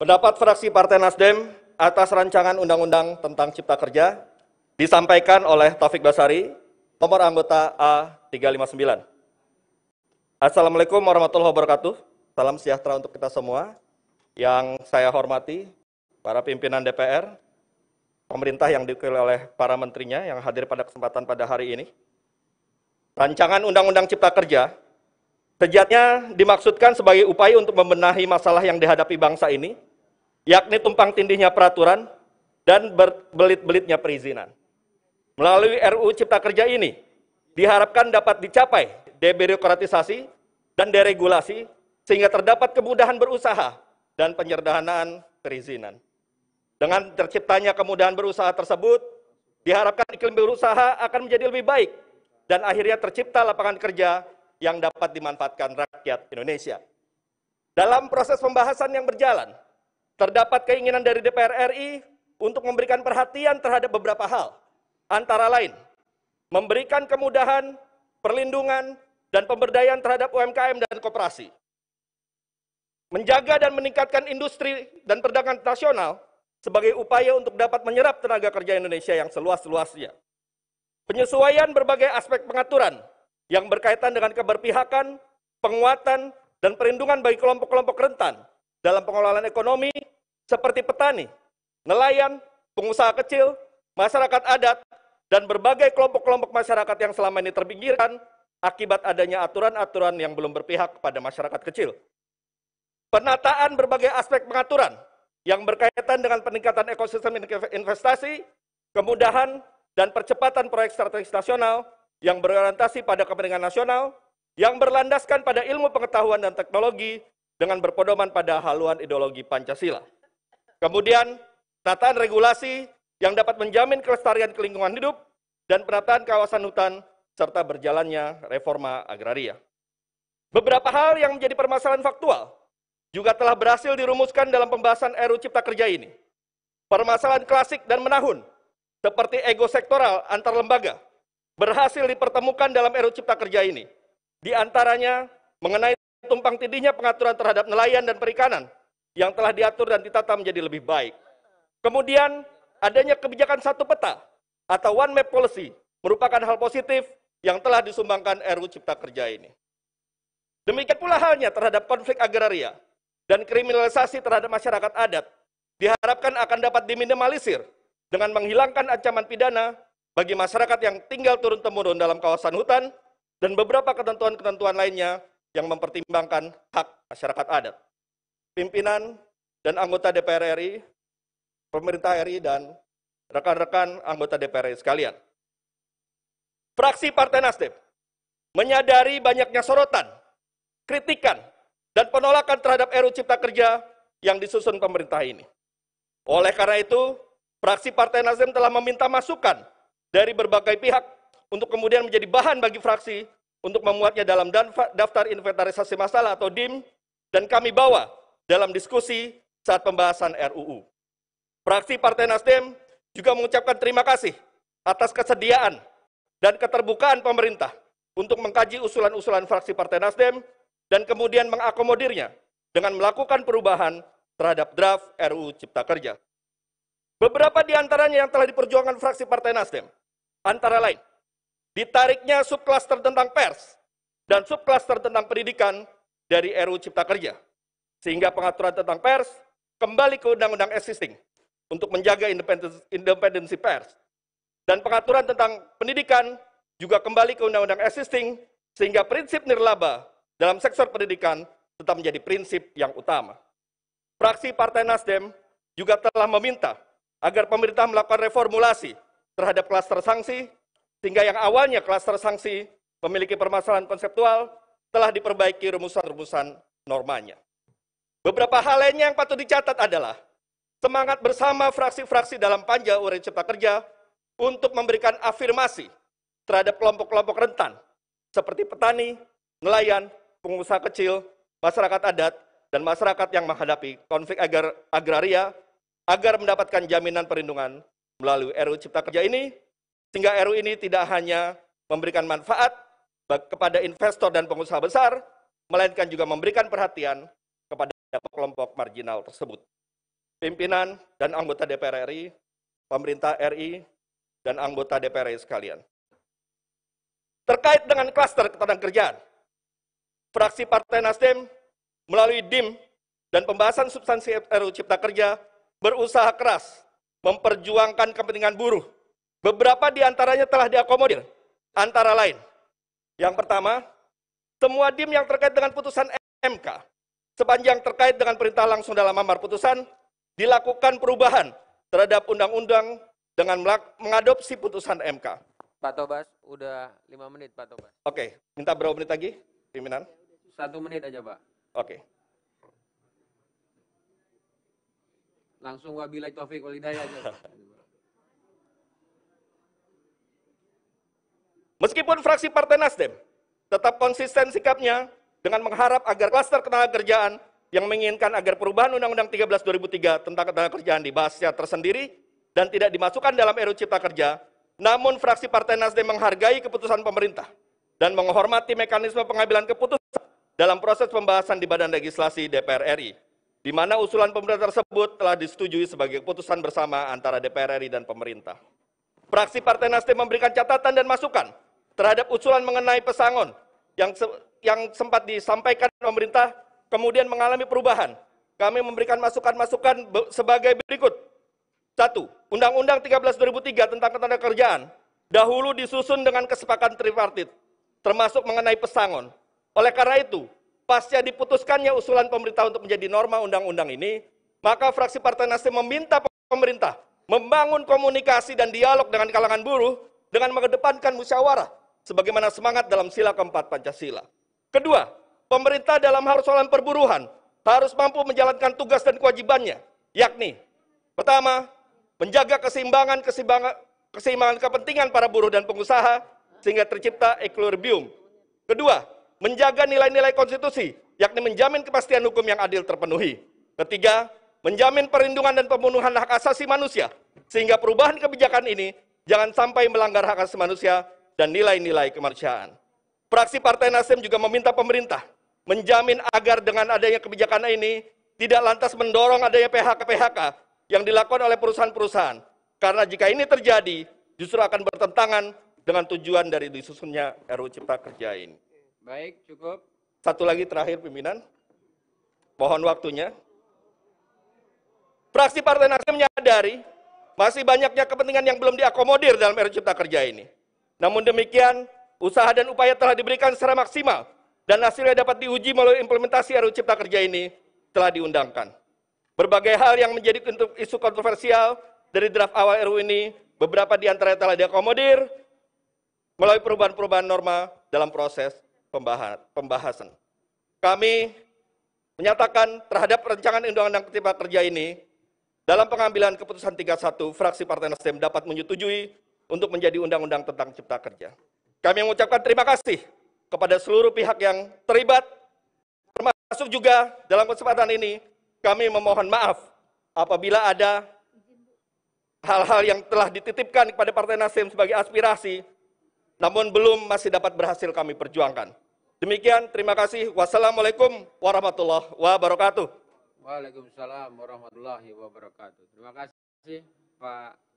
Pendapat fraksi Partai Nasdem atas rancangan Undang-Undang tentang Cipta Kerja disampaikan oleh Taufik Basari, nomor anggota A359. Assalamualaikum warahmatullahi wabarakatuh. Salam sejahtera untuk kita semua. Yang saya hormati, para pimpinan DPR, pemerintah yang diwakili oleh para menterinya yang hadir pada kesempatan pada hari ini. Rancangan Undang-Undang Cipta Kerja sejatinya dimaksudkan sebagai upaya untuk membenahi masalah yang dihadapi bangsa ini, yakni tumpang tindihnya peraturan dan berbelit-belitnya perizinan. Melalui RUU Cipta Kerja ini, diharapkan dapat dicapai debirokratisasi dan deregulasi, sehingga terdapat kemudahan berusaha dan penyederhanaan perizinan. Dengan terciptanya kemudahan berusaha tersebut, diharapkan iklim berusaha akan menjadi lebih baik, dan akhirnya tercipta lapangan kerja yang dapat dimanfaatkan rakyat Indonesia. Dalam proses pembahasan yang berjalan, terdapat keinginan dari DPR RI untuk memberikan perhatian terhadap beberapa hal, antara lain, memberikan kemudahan, perlindungan, dan pemberdayaan terhadap UMKM dan koperasi, menjaga dan meningkatkan industri dan perdagangan nasional sebagai upaya untuk dapat menyerap tenaga kerja Indonesia yang seluas-luasnya, penyesuaian berbagai aspek pengaturan yang berkaitan dengan keberpihakan, penguatan, dan perlindungan bagi kelompok-kelompok rentan dalam pengelolaan ekonomi seperti petani, nelayan, pengusaha kecil, masyarakat adat, dan berbagai kelompok-kelompok masyarakat yang selama ini terpinggirkan akibat adanya aturan-aturan yang belum berpihak kepada masyarakat kecil. Penataan berbagai aspek pengaturan yang berkaitan dengan peningkatan ekosistem investasi, kemudahan, dan percepatan proyek strategis nasional yang berorientasi pada kepentingan nasional, yang berlandaskan pada ilmu pengetahuan dan teknologi dengan berpedoman pada haluan ideologi Pancasila. Kemudian, penataan regulasi yang dapat menjamin kelestarian lingkungan hidup dan penataan kawasan hutan serta berjalannya reforma agraria. Beberapa hal yang menjadi permasalahan faktual juga telah berhasil dirumuskan dalam pembahasan RUU Cipta Kerja ini. Permasalahan klasik dan menahun seperti ego sektoral antar lembaga berhasil dipertemukan dalam RUU Cipta Kerja ini. Di antaranya mengenai tumpang tindihnya pengaturan terhadap nelayan dan perikanan yang telah diatur dan ditata menjadi lebih baik. Kemudian, adanya kebijakan satu peta atau one map policy merupakan hal positif yang telah disumbangkan RUU Cipta Kerja ini. Demikian pula halnya terhadap konflik agraria dan kriminalisasi terhadap masyarakat adat diharapkan akan dapat diminimalisir dengan menghilangkan ancaman pidana bagi masyarakat yang tinggal turun-temurun dalam kawasan hutan dan beberapa ketentuan-ketentuan lainnya yang mempertimbangkan hak masyarakat adat. Pimpinan dan anggota DPR RI, pemerintah RI, dan rekan-rekan anggota DPR RI sekalian. Fraksi Partai Nasdem menyadari banyaknya sorotan, kritikan, dan penolakan terhadap RUU Cipta Kerja yang disusun pemerintah ini. Oleh karena itu, fraksi Partai Nasdem telah meminta masukan dari berbagai pihak untuk kemudian menjadi bahan bagi fraksi untuk memuatnya dalam daftar inventarisasi masalah atau DIM, dan kami bawa dalam diskusi saat pembahasan RUU. Fraksi Partai Nasdem juga mengucapkan terima kasih atas kesediaan dan keterbukaan pemerintah untuk mengkaji usulan-usulan fraksi Partai Nasdem dan kemudian mengakomodirnya dengan melakukan perubahan terhadap draft RUU Cipta Kerja. Beberapa di antaranya yang telah diperjuangkan fraksi Partai Nasdem, antara lain, ditariknya subklaster tentang pers dan subklaster tentang pendidikan dari RUU Cipta Kerja, sehingga pengaturan tentang pers kembali ke undang-undang existing untuk menjaga independensi pers. Dan pengaturan tentang pendidikan juga kembali ke undang-undang existing, sehingga prinsip nirlaba dalam sektor pendidikan tetap menjadi prinsip yang utama. Fraksi Partai Nasdem juga telah meminta agar pemerintah melakukan reformulasi terhadap klaster sanksi, sehingga yang awalnya klaster sanksi memiliki permasalahan konseptual telah diperbaiki rumusan-rumusan normanya. Beberapa hal lainnya yang patut dicatat adalah semangat bersama fraksi-fraksi dalam panja RUU Cipta Kerja untuk memberikan afirmasi terhadap kelompok-kelompok rentan seperti petani, nelayan, pengusaha kecil, masyarakat adat, dan masyarakat yang menghadapi konflik agraria agar mendapatkan jaminan perlindungan melalui RUU Cipta Kerja ini, sehingga RUU ini tidak hanya memberikan manfaat kepada investor dan pengusaha besar, melainkan juga memberikan perhatian kepada kelompok marginal tersebut. pimpinan dan anggota DPR RI, pemerintah RI, dan anggota DPR RI sekalian. Terkait dengan klaster ketenagakerjaan, fraksi Partai Nasdem melalui DIM dan pembahasan substansi RUU Cipta Kerja berusaha keras memperjuangkan kepentingan buruh. Beberapa di antaranya telah diakomodir, antara lain. Yang pertama, semua DIM yang terkait dengan putusan MK, sepanjang terkait dengan perintah langsung dalam amar putusan, dilakukan perubahan terhadap undang-undang dengan mengadopsi putusan MK. Pak Tobas, udah 5 menit Pak Tobas. Oke, minta berapa menit lagi, pimpinan? 1 menit aja Pak. Oke. Langsung wabillahi taufiq wal hidayah aja. Meskipun fraksi Partai Nasdem tetap konsisten sikapnya dengan mengharap agar klaster ketenagakerjaan yang menginginkan agar perubahan Undang-Undang 13 2003 tentang ketenagakerjaan dibahas secara tersendiri dan tidak dimasukkan dalam RUU Cipta Kerja, namun fraksi Partai Nasdem menghargai keputusan pemerintah dan menghormati mekanisme pengambilan keputusan dalam proses pembahasan di Badan Legislasi DPR RI, di mana usulan pemerintah tersebut telah disetujui sebagai keputusan bersama antara DPR RI dan pemerintah. Fraksi Partai Nasdem memberikan catatan dan masukan terhadap usulan mengenai pesangon yang sempat disampaikan pemerintah kemudian mengalami perubahan. Kami memberikan masukan-masukan sebagai berikut. 1. Undang-Undang 13 2003 tentang ketenagakerjaan dahulu disusun dengan kesepakatan tripartit, termasuk mengenai pesangon. Oleh karena itu, pasca diputuskannya usulan pemerintah untuk menjadi norma undang-undang ini, maka fraksi Partai Nasdem meminta pemerintah membangun komunikasi dan dialog dengan kalangan buruh dengan mengedepankan musyawarah sebagaimana semangat dalam sila keempat Pancasila. Kedua, pemerintah dalam hal persoalan perburuhan harus mampu menjalankan tugas dan kewajibannya, yakni pertama, menjaga keseimbangan kepentingan para buruh dan pengusaha sehingga tercipta equilibrium. Kedua, menjaga nilai-nilai konstitusi, yakni menjamin kepastian hukum yang adil terpenuhi. Ketiga, menjamin perlindungan dan pemenuhan hak asasi manusia sehingga perubahan kebijakan ini jangan sampai melanggar hak asasi manusia dan nilai-nilai kemanusiaan. Fraksi Partai Nasdem juga meminta pemerintah menjamin agar dengan adanya kebijakan ini tidak lantas mendorong adanya PHK-PHK yang dilakukan oleh perusahaan-perusahaan. Karena jika ini terjadi, justru akan bertentangan dengan tujuan dari disusunnya RUU Cipta Kerja ini. Baik, cukup. Satu lagi terakhir, pimpinan. Mohon waktunya. Fraksi Partai Nasdem menyadari masih banyaknya kepentingan yang belum diakomodir dalam RUU Cipta Kerja ini. Namun demikian, usaha dan upaya telah diberikan secara maksimal dan hasilnya dapat diuji melalui implementasi RUU Cipta Kerja ini telah diundangkan. Berbagai hal yang menjadi isu kontroversial dari draft awal RUU ini, beberapa di antaranya telah diakomodir melalui perubahan-perubahan norma dalam proses pembahasan. Kami menyatakan terhadap rancangan Undang-Undang Cipta Kerja ini, dalam pengambilan keputusan 31, fraksi Partai Nasdem dapat menyetujui untuk menjadi undang-undang tentang Cipta Kerja. Kami mengucapkan terima kasih kepada seluruh pihak yang terlibat, termasuk juga dalam kesempatan ini kami memohon maaf apabila ada hal-hal yang telah dititipkan kepada Partai Nasdem sebagai aspirasi, namun masih dapat berhasil kami perjuangkan. Demikian, terima kasih. Wassalamualaikum warahmatullahi wabarakatuh. Waalaikumsalam warahmatullahi wabarakatuh. Terima kasih Pak